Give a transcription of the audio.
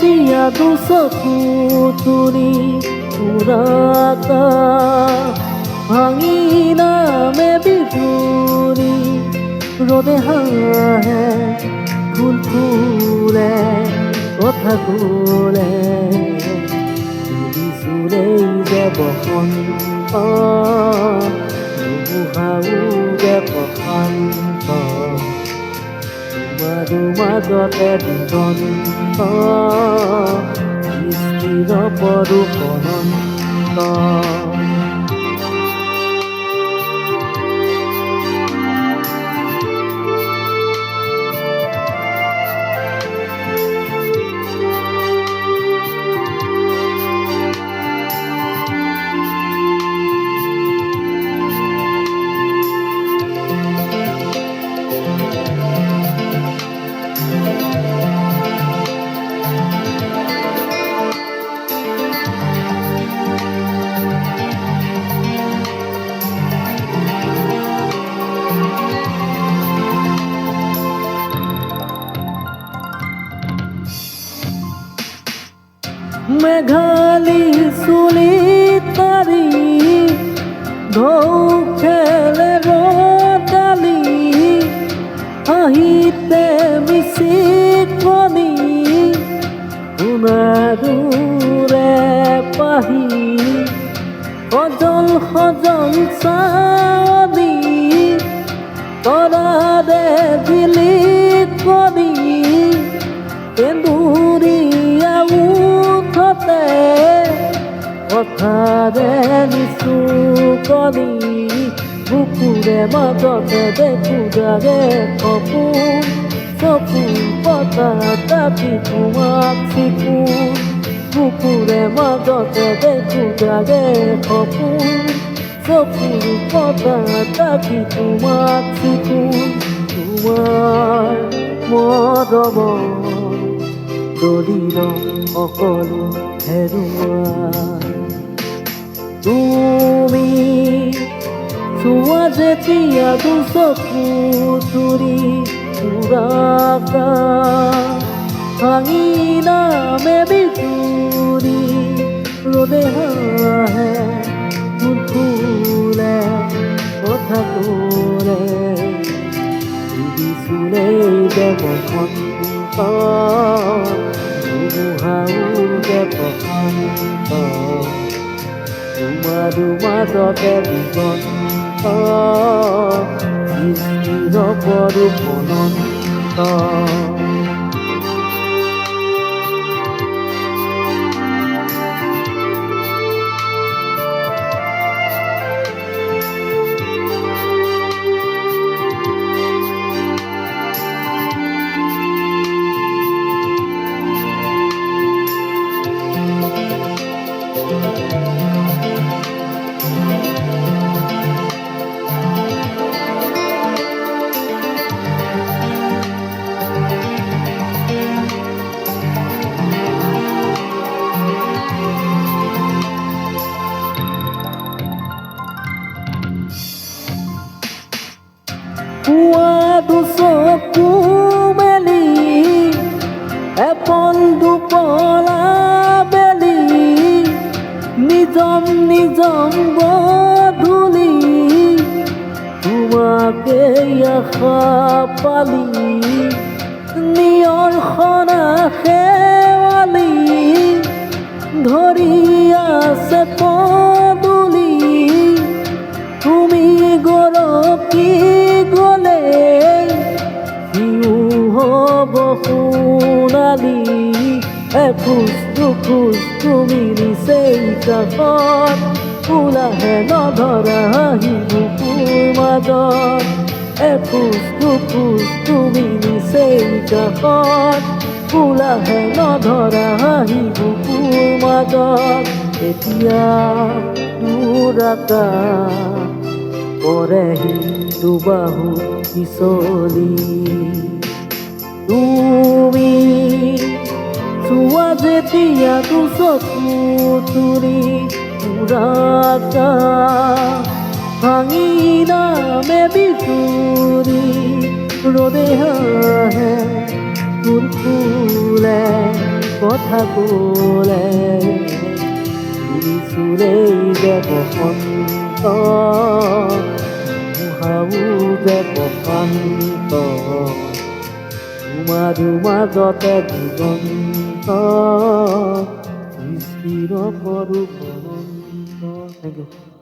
Dia do sokuturi uraka hangina me biduri rode hahe phul phule kotha kole sule je bosonto buhau je bosonto মাজতে দিগন্ত স্থিৰ পদু অনন্ত মেঘালী চুলি তাৰি ঢৌ খেলে ৰদালি আহিতে মিচিকনি সোণাৰুৰে পাহি সজল সজল চাৱনি তৰাৰে জিলিকনি এন্দুৰীয়া উঠতে কথাৰে নিচুকনি বুকুৰে মাজতে দেখো জাগে সপোন চকুৰ পতাত ৰাতি তোমাক চিকুণ বুকুৰে মাজতে দেখো জাগে সপোন চকুৰ পতাত ৰাতি তোমাক চিকুণ তোমাৰ মৰমৰ দলিল সকলো হেৰুৱা তুমি চোৱা যেতিয়া দুচকু তুৰি উৰাকা ভাঙি নামে বিজুৰি ৰ'দে হাঁহে ফুল ফুলে কথা ক'লে চুলেই দেৱ বসন্ত বুহাওতে বসন্ত তোমাৰ মাজতে দিগন্ত স্থিৰ পদু অনন্ত পুৱাটো চকু মেলি এপন দুপলা বেলি নিজম নিজম গধূলি তোমাকে আশা পালি নিয়ৰ সনা শেৱালি ধৰি আছে পদূলি তুমি গৰকি গলে সিও হ'ব সোণালী এখোজ দুখোজ তুমি নিচেই কাষত ওলাহে নধৰা হাঁহি বুকুৰ মাজত এখোজ দুখোজ তুমি নিচেই কাষত ফুলাহে নধৰা হাঁহি বুকুৰ মাজত এতিয়া দূৰ আকাশ পৰেহি দুবাহু পিছলি তুমি চোৱা যেতিয়া দুচকু তুলি পুৰা ভাঙি নামে বিচুৰি ৰদে হাঁহে ফুল ফুলে কথা ক'লে চুৰেই যে বসন্ত মুহাও যে বসন্ত তোমাৰো মাজতে দিগন্ত স্থিৰ কৰো অনন্ত। Thank U.